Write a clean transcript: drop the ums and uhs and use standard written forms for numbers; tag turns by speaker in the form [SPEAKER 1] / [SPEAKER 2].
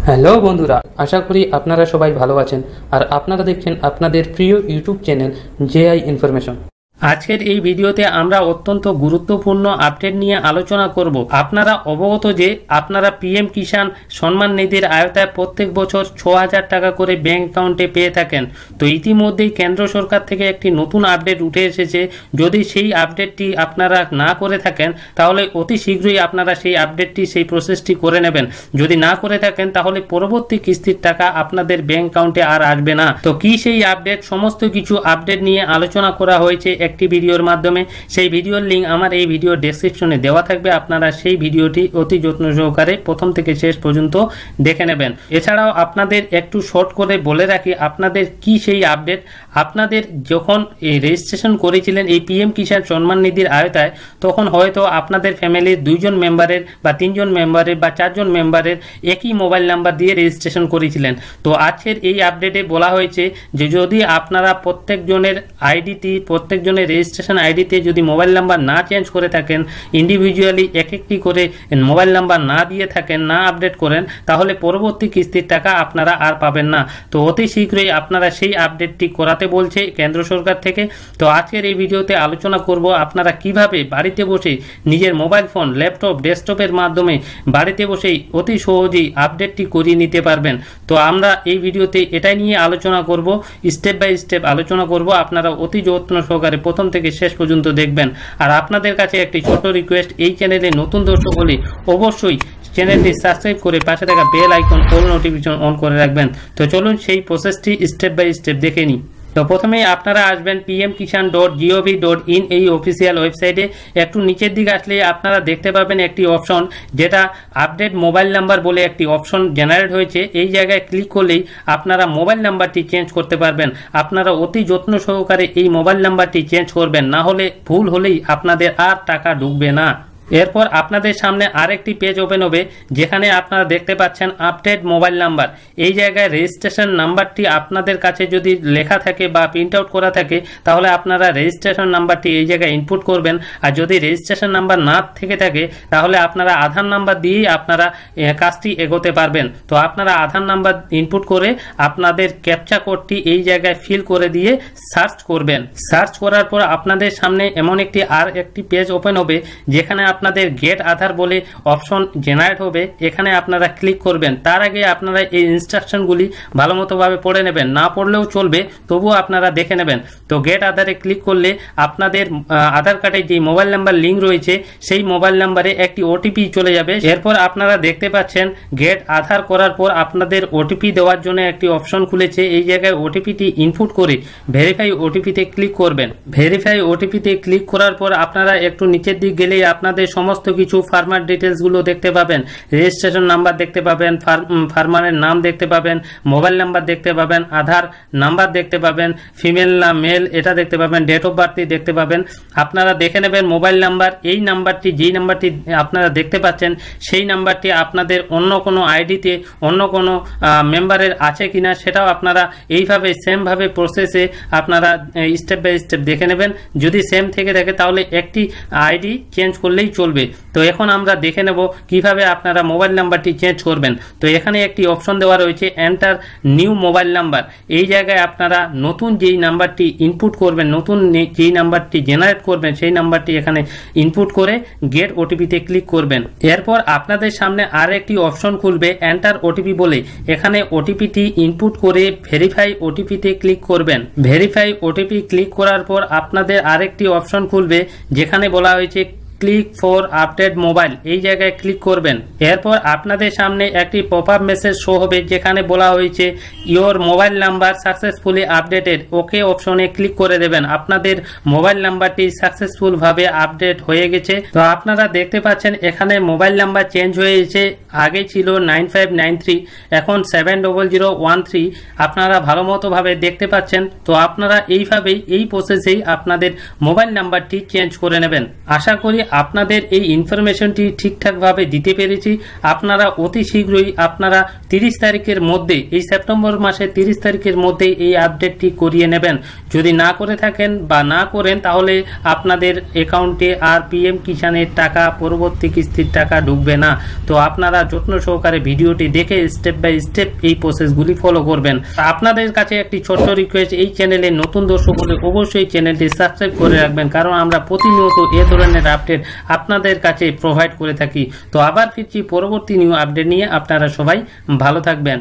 [SPEAKER 1] Hello বন্ধুরা, আশা করি আপনারা সবাই ভালো আছেন আর আপনারা দেখছেন আপনাদের প্রিয় ইউটিউব চ্যানেল জেআই ইনফরমেশন। আজকের এই ভিডিওতে আমরা অত্যন্ত গুরুত্বপূর্ণ আপডেট নিয়ে আলোচনা করব। আপনারা অবগত যে আপনারা পিএম কিষাণ সম্মান নিধির আওতায় প্রত্যেক বছর ৬,০০০ টাকা করে ব্যাংক অ্যাকাউন্টে পেয়ে থাকেন। তো ইতিমধ্যেই কেন্দ্র সরকার থেকে একটি নতুন আপডেট উঠে এসেছে। যদি সেই আপডেটটি আপনারা না করে থাকেন তাহলে অতি শীঘ্রই আপনারা সেই আপডেটটি সেই প্রসেসটি করে নেবেন। যদি না করে থাকেন তাহলে পরবর্তী কিস্তির টাকা আপনাদের ব্যাংক অ্যাকাউন্টে আর আসবে না। তো কি সেই আপডেট, সমস্ত কিছু আপডেট নিয়ে আলোচনা করা হয়েছে একটি ভিডিওর মাধ্যমে। সেই ভিডিওর লিঙ্ক আমার এই ভিডিওর ডেসক্রিপশনে দেওয়া থাকবে, আপনারা সেই ভিডিওটি অতি যত্ন সহকারে প্রথম থেকে শেষ পর্যন্ত দেখে নেবেন। এছাড়াও আপনাদের একটু শর্ট করে বলে রাখি আপনাদের কি সেই আপডেট। আপনাদের যখন এই রেজিস্ট্রেশন করেছিলেন এই পিএম কিষাণ সম্মান নিধির আওতায়, তখন হয়তো আপনাদের ফ্যামিলির 2 জন মেম্বারের বা 3 জন মেম্বারের বা 4 জন মেম্বারের একই মোবাইল নাম্বার দিয়ে রেজিস্ট্রেশন করেছিলেন। তো আজকের এই আপডেটে বলা হয়েছে যে যদি আপনারা প্রত্যেকজনের প্রত্যেকজনের রেজিস্ট্রেশন আইডিতে যদি মোবাইল নাম্বার না চেঞ্জ করে থাকেন, ইন্ডিভিজুয়ালি একটি করে মোবাইল নাম্বার না দিয়ে থাকেন, না আপডেট করেন, তাহলে পরবর্তী কিস্তির টাকা আপনারা আর পাবেন না। তো অতি শীঘ্রই আপনারা সেই আপডেটটি করাতে বলছে কেন্দ্র সরকার থেকে। তো আজকের এই ভিডিওতে আলোচনা করব আপনারা কিভাবে বাড়িতে বসে নিজের মোবাইল ফোন, ল্যাপটপ, ডেস্কটপের মাধ্যমে বাড়িতে বসেই অতি সহজেই আপডেটটি করিয়ে নিতে পারবেন। তো আমরা এই ভিডিওতে এটাই নিয়ে আলোচনা করব, স্টেপ বাই স্টেপ আলোচনা করব। আপনারা অতি যত্ন সহকারে প্রথম থেকে শেষ পর্যন্ত দেখবেন। আর আপনাদের কাছে একটি ছোট রিকোয়েস্ট, এই চ্যানেলে নতুন দর্শক হলে অবশ্যই চ্যানেলটি সাবস্ক্রাইব করে পাশে থাকা bell icon all notification on করে রাখবেন। তো চলুন সেই প্রসেসটি স্টেপ বাই স্টেপ দেখে নিই। তো প্রথমেই আপনারা আসবেন pmkishan.gov.in এই অফিসিয়াল ওয়েবসাইটে। একটু নিচের দিকে আসলে আপনারা দেখতে পাবেন একটি অপশন, যেটা আপডেট মোবাইল নাম্বার বলে একটি অপশন জেনারেট হয়েছে। এই জায়গায় ক্লিক করলেই আপনারা মোবাইল নাম্বারটি চেঞ্জ করতে পারবেন। আপনারা অতি যত্ন সহকারে এই মোবাইল নাম্বারটি চেঞ্জ করবেন, না হলে ভুল হলেই আপনাদের আর টাকা ঢুকবে না। এরপর আপনাদের সামনে আরেকটি পেজ ওপেন হবে, যেখানে আপনারা দেখতে পাচ্ছেন আপডেট মোবাইল নাম্বার। এই জায়গায় রেজিস্ট্রেশন নাম্বারটি আপনাদের কাছে যদি লেখা থাকে বা প্রিন্ট আউট করা থাকে, তাহলে আপনারা রেজিস্ট্রেশন নাম্বারটি এই জায়গায় ইনপুট করবেন। আর যদি রেজিস্ট্রেশন নাম্বার না থেকে থাকে তাহলে আপনারা আধার নাম্বার দিয়েই আপনারা কাজটি এগোতে পারবেন। তো আপনারা আধার নাম্বার ইনপুট করে আপনাদের ক্যাপচা কোডটি এই জায়গায় ফিল করে দিয়ে সার্চ করবেন। সার্চ করার পর আপনাদের সামনে এমন একটি পেজ ওপেন হবে, যেখানে আপনাদের গেট আধার বলে অপশন জেনারেট হবে। এখানে আপনারা ক্লিক করবেন। তার আগে আপনারা এই ইনস্ট্রাকশনগুলি ভালো মতো ভাবে পড়ে নেবেন, না পড়লেও চলবে, তবুও আপনারা দেখে নেবেন। তো গেট আধারে ক্লিক করলে আপনাদের আধার কার্ডে যে মোবাইল নাম্বার লিঙ্ক রয়েছে সেই মোবাইল নাম্বারে একটি ওটিপি চলে যাবে। এরপর আপনারা দেখতে পাচ্ছেন গেট আধার করার পর আপনাদের ওটিপি দেওয়ার জন্য একটি অপশন খুলেছে। এই জায়গায় ওটিপিটি ইনপুট করে ভেরিফাই ওটিপিতে ক্লিক করবেন। ভেরিফাই ওটিপিতে ক্লিক করার পর আপনারা একটু নিচের দিক গেলেই আপনাদের সমস্ত কিছু ফার্মার ডিটেলস গুলো দেখতে পাবেন। রেজিস্ট্রেশন নাম্বার দেখতে পাবেন, ফার্মারের নাম দেখতে পাবেন, মোবাইল নাম্বার দেখতে পাবেন, আধার নাম্বার দেখতে পাবেন, ফিমেল না মেল এটা দেখতে পাবেন, ডেট অফ বার্থ দেখতে পাবেন। আপনারা দেখে নেবেন মোবাইল নাম্বার। এই নাম্বারটি, যেই নাম্বারটি আপনারা দেখতে পাচ্ছেন, সেই নাম্বারটি আপনাদের অন্য কোনো আইডিতে অন্য কোনো মেম্বারের আছে কিনা সেটাও আপনারা এইভাবে সেমভাবে প্রসেসে আপনারা স্টেপ বাই স্টেপ দেখে নেবেন। যদি সেম থেকে থাকে তাহলে একটি আইডি চেঞ্জ করলেই চলবে। তো এখন আমরা দেখে নেব কিভাবে আপনারা মোবাইল নাম্বারটি চেঞ্জ করবেন। তো এখানে একটি অপশন দেওয়া রয়েছে এন্টার নিউ মোবাইল নাম্বার। এই জায়গায় আপনারা নতুন যেই নাম্বারটি ইনপুট করবেন, নতুন যেই নাম্বারটি জেনারেট করবেন, সেই নাম্বারটি এখানে ইনপুট করে গেট ওটিপিতে ক্লিক করবেন। এরপর আপনাদের সামনে আর একটি অপশন খুলবে এন্টার ওটিপি বলে। এখানে ওটিপিটি ইনপুট করে ভেরিফাই ওটিপিতে ক্লিক করবেন। ভেরিফাই ওটিপি ক্লিক করার পর আপনাদের আরেকটি অপশন খুলবে, যেখানে বলা হয়েছে ক্লিক ফর আপডেট মোবাইল। এই জায়গায় ক্লিক করবেন। এরপর আপনাদের সামনে একটি পপ আপ মেসেজ শো হবে, যেখানে বলা হয়েছে your mobile number successfully updated. Okay অপশনে ক্লিক করে দেবেন। আপনাদের মোবাইল নাম্বারটি সাকসেসফুল ভাবে আপডেট হয়ে গেছে। তো আপনারা দেখতে পাচ্ছেন এখানে মোবাইল নাম্বার চেঞ্জ হয়ে গেছে। আগে ছিল 9593, এখন 70013। আপনারা ভালো মতো ভাবে দেখতে পাচ্ছেন। তো আপনারা এইভাবেই এই প্রসেসেই আপনাদের মোবাইল নাম্বারটি চেঞ্জ করে নেবেন। আশা করি আপনাদের এই ইনফরমেশনটি ঠিকঠাকভাবে দিতে পেরেছি। আপনারা অতি শীঘ্রই আপনারা 30 তারিখের মধ্যে, এই সেপ্টেম্বর মাসের 30 তারিখের মধ্যে এই আপডেটটি করিয়ে নেবেন। যদি না করে থাকেন বা না করেন তাহলে আপনাদের অ্যাকাউন্টে আর পিএম কিষানের টাকা, পরবর্তী কিস্তির টাকা ঢুকবে না। তো আপনারা যত্ন সহকারে ভিডিওটি দেখে স্টেপ বাই স্টেপ এই প্রসেসগুলি ফলো করবেন। আপনাদের কাছে একটি ছোট্ট রিকোয়েস্ট, এই চ্যানেলে নতুন দর্শক হলে অবশ্যই চ্যানেলটি সাবস্ক্রাইব করে রাখবেন, কারণ আমরা প্রতিনিয়ত এ ধরনের আপডেট আপনাদের কাছে প্রোভাইড করে থাকি। তো আবার ফিরছি পরবর্তী নিউ আপডেট নিয়ে। আপনারা সবাই ভালো থাকবেন।